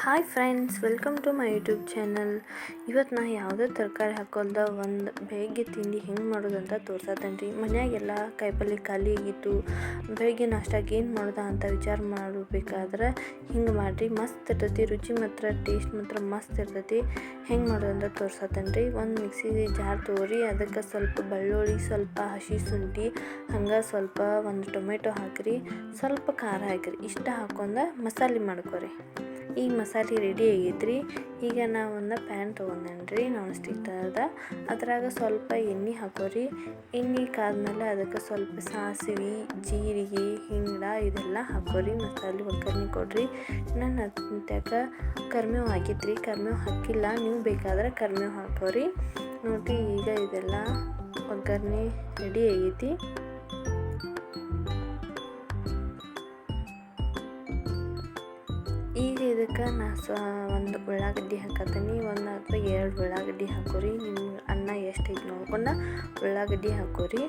Hi friends, welcome to my YouTube channel. ಇವತ್ತು ನಾ ಯಾವುದೇ ತರಕಾರಿ ಹಾಕೋಲ್ದ ಒಂದು ಬೆಳಗ್ಗೆ ತಿಂಡಿ ಹೆಂಗೆ ಮಾಡೋದಂತ ತೋರ್ಸತ್ತೇನೆ ರೀ. ಮನ್ಯಾಗೆಲ್ಲ ಕಾಯಿಪಲ್ಲೆ ಖಾಲಿ ಆಗಿತ್ತು. ಬೆಳಗ್ಗೆ ನಾಷ್ಟಾಗೆ ಏನು ಮಾಡೋದ ಅಂತ ವಿಚಾರ ಮಾಡಬೇಕಾದ್ರೆ ಹಿಂಗೆ ಮಾಡಿರಿ, ಮಸ್ತ್ ಇರ್ತೈತಿ. ರುಚಿ ಮಾತ್ರ ಟೇಸ್ಟ್ ಮಾತ್ರ ಮಸ್ತ್ ಇರ್ತೈತಿ. ಹೆಂಗೆ ಮಾಡೋದಂತ ತೋರ್ಸತ್ತೇನೆ ರೀ. ಒಂದು ಮಿಕ್ಸಿ ಜಾರ್ ತೊಗೊರಿ, ಅದಕ್ಕೆ ಸ್ವಲ್ಪ ಬೆಳ್ಳುಳ್ಳಿ, ಸ್ವಲ್ಪ ಹಸಿ ಶುಂಠಿ, ಹಂಗೆ ಸ್ವಲ್ಪ ಒಂದು ಟೊಮೆಟೊ ಹಾಕಿರಿ, ಸ್ವಲ್ಪ ಖಾರ ಹಾಕಿರಿ. ಇಷ್ಟ ಹಾಕೊಂಡು ಮಸಾಲೆ ಮಾಡ್ಕೊರಿ. ಈಗ ಮಸಾಲೆ ರೆಡಿ ಆಗೈತ್ರಿ. ಈಗ ನಾ ಒಂದು ಪ್ಯಾನ್ ತೊಗೊಂಡೇನಿ ರೀ, ನಾನ್ ಸ್ಟಿಕ್ ಥರದ. ಅದ್ರಾಗ ಸ್ವಲ್ಪ ಎಣ್ಣೆ ಹಾಕೋರಿ. ಎಣ್ಣೆ ಕಾದ್ಮೇಲೆ ಅದಕ್ಕೆ ಸ್ವಲ್ಪ ಸಾಸಿವೆ, ಜೀರಿಗೆ, ಹಿಂಗ ಇದೆಲ್ಲ ಹಾಕೋರಿ. ಮಸಾಲೆ ಒಗ್ಗರಣೆ ಕೊಡ್ರಿ. ನಾನು ಅದ್ಯಾಕ ಕರ್ಬೇವು ಹಾಕಿದ್ರಿ, ಕರ್ಬೇವು ಹಾಕಿಲ್ಲ, ನೀವು ಬೇಕಾದ್ರೆ ಕರ್ಬೇವು ಹಾಕೋರಿ. ನೋಡಿರಿ, ಈಗ ಇದೆಲ್ಲ ಒಗ್ಗರಣೆ ರೆಡಿ ಆಗೈತಿ. ಈಗ ಇದಕ್ಕೆ ನಾ ಒಂದು ಉಳ್ಳಾಗಡ್ಡಿ ಹಾಕತ್ತೀನಿ. ಒಂದು ಅಥವಾ 2 ಉಳ್ಳಾಗಡ್ಡಿ ಹಾಕೋರಿ. ನಿಮ್ಗೆ ಅನ್ನ ಎಷ್ಟು ಐತೆ ನೋಡ್ಕೊಂಡು ಉಳ್ಳಾಗಡ್ಡಿ ಹಾಕೋರಿ.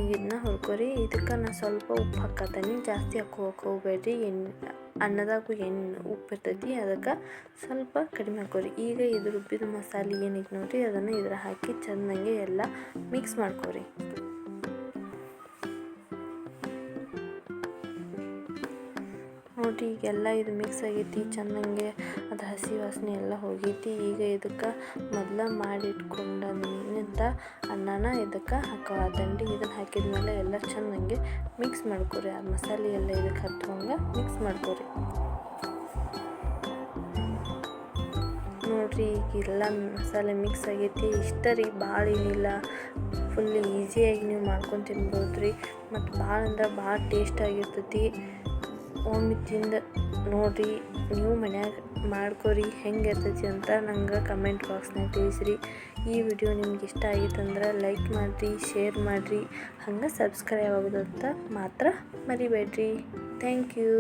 ಇದನ್ನ ಹುರ್ಕೋರಿ. ಇದಕ್ಕೆ ನಾ ಸ್ವಲ್ಪ ಉಪ್ಪು ಹಾಕತ್ತೀನಿ. ಜಾಸ್ತಿ ಹಾಕೋಕೆ ಹೋಗ್ಬೇಡ್ರಿ, ಅನ್ನದಾಗೂ ಉಪ್ಪು ಇರ್ತೈತಿ, ಅದಕ್ಕೆ ಸ್ವಲ್ಪ ಕಡಿಮೆ ಹಾಕೋರಿ. ಈಗ ಇದು ರುಬ್ಬಿದ ಮಸಾಲೆ ಏನೈತೆ ನೋಡಿರಿ, ಅದನ್ನು ಇದ್ರ ಹಾಕಿ ಚೆನ್ನಾಗಿ ಎಲ್ಲ ಮಿಕ್ಸ್ ಮಾಡ್ಕೋರಿ. ನೋಡಿರಿ, ಈಗೆಲ್ಲ ಇದು ಮಿಕ್ಸ್ ಆಗೈತಿ ಚೆನ್ನಾಗೆ. ಅದು ಹಸಿ ವಾಸನೆ ಎಲ್ಲ ಹೋಗೈತಿ. ಈಗ ಇದಕ್ಕೆ ಮೊದಲು ಮಾಡಿಟ್ಕೊಂಡಂಥ ಅನ್ನನ ಇದಕ್ಕೆ ಹಾಕೋದಂಡಿ. ಇದನ್ನು ಹಾಕಿದ್ಮೇಲೆ ಎಲ್ಲ ಚೆನ್ನಾಗೆ ಮಿಕ್ಸ್ ಮಾಡ್ಕೊರಿ. ಆ ಮಸಾಲೆ ಎಲ್ಲ ಇದಕ್ಕೆ ಹತ್ತುವಂಗೆ ಮಿಕ್ಸ್ ಮಾಡ್ಕೊರಿ. ನೋಡಿರಿ, ಈಗೆಲ್ಲ ಮಸಾಲೆ ಮಿಕ್ಸ್ ಆಗೈತಿ. ಇಷ್ಟ ರೀ, ಭಾಳ ಏನಿಲ್ಲ, ಫುಲ್ ಈಸಿಯಾಗಿ ನೀವು ಮಾಡ್ಕೊಂಡು ತಿನ್ಬೋದು ರೀ. ಮತ್ತು ಭಾಳ ಅಂದ್ರೆ ಭಾಳ ಟೇಸ್ಟ್ ಆಗಿರ್ತೈತಿ. ಒಮ್ಮೆ ತಿಂದು ನೋಡಿರಿ, ನೀವು ಮನ್ಯಾಗ ಮಾಡ್ಕೊರಿ. ಹೆಂಗೆ ಇರ್ತೈತಿ ಅಂತ ನಂಗೆ ಕಮೆಂಟ್ ಬಾಕ್ಸ್ನಾಗ ತಿಳಿಸ್ರಿ. ಈ ವಿಡಿಯೋ ನಿಮ್ಗೆ ಇಷ್ಟ ಆಗಿತ್ತಂದ್ರೆ ಲೈಕ್ ಮಾಡಿರಿ, ಶೇರ್ ಮಾಡಿರಿ, ಹಂಗೆ ಸಬ್ಸ್ಕ್ರೈಬ್ ಆಗೋದಂತ ಮಾತ್ರ ಮರಿಬೇಡ್ರಿ. Thank you.